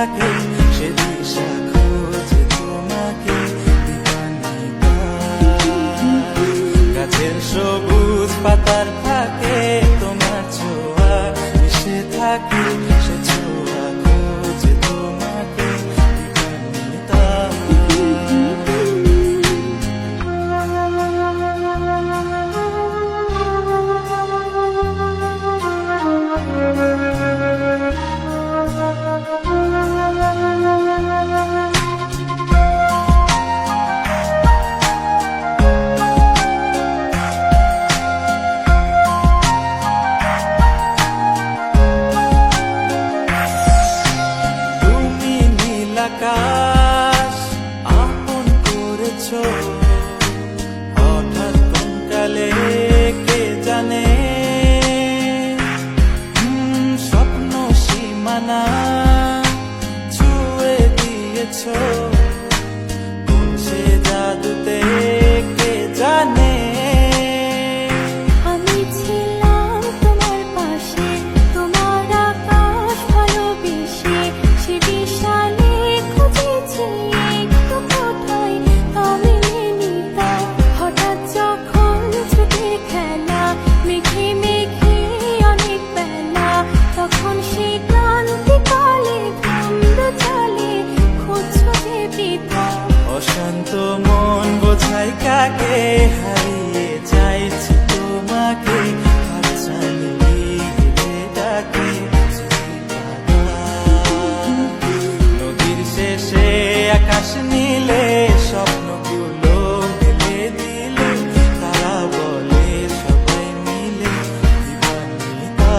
থাকে সে দিশা খোঁজে তোমাকে দিবানিতা। গাছের সবুজ পাতার থাকে তোমার ছোঁয়া মিশে থাকে সে ছোঁয়া খোঁজে তোমাকে দিবানিতা। আকাশ আপন করেছো হঠাৎ কোন কালে কে জানে, স্বপ্ন সীমানা ছুঁয়ে দিয়েছো কোন সে জাদুতে কে জানে। অশান্ত মন বোঝাই কাকে হারিয়ে চাইছি তোমাকে হাতছানি ডাকে। নদীর শেষে আকাশ নীলে স্বপ্নগুলো ঢেলে দিলে তারা বলে সবাই মিলে দিবানিতা।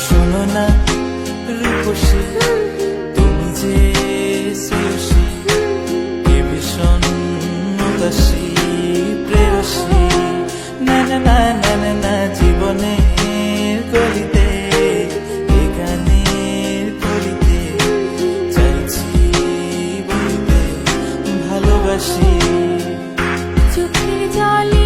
শোনো না রূপসী তুমি যে শ্রেয়সী কে ভীষণ উদাসী প্রেয়সী। না না না না না না জীবনের গলিতে এ গানের কলিতে চাইছি বলতে ভালোবাসি। চোখের জলে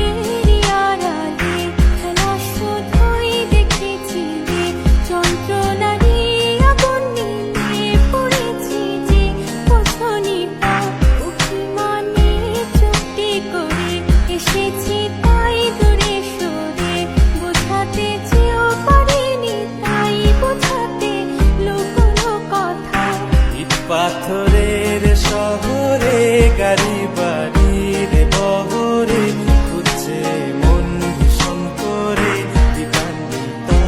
পাথরের শহরে গাড়ি বাড়ির বহরে খুঁজছে মন ভীষণ করে দিবানিতা।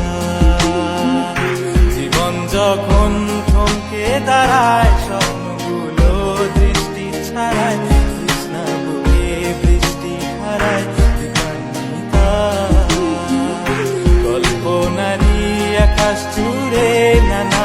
জীবন যখন থমকে দাঁড়ায় স্বপ্নগুলো দৃষ্টি ছাড়ায় তৃষ্ণা বুকে বৃষ্টি হারায় দিবানিতা। কল্পনারী আকাশ জুড়ে নানা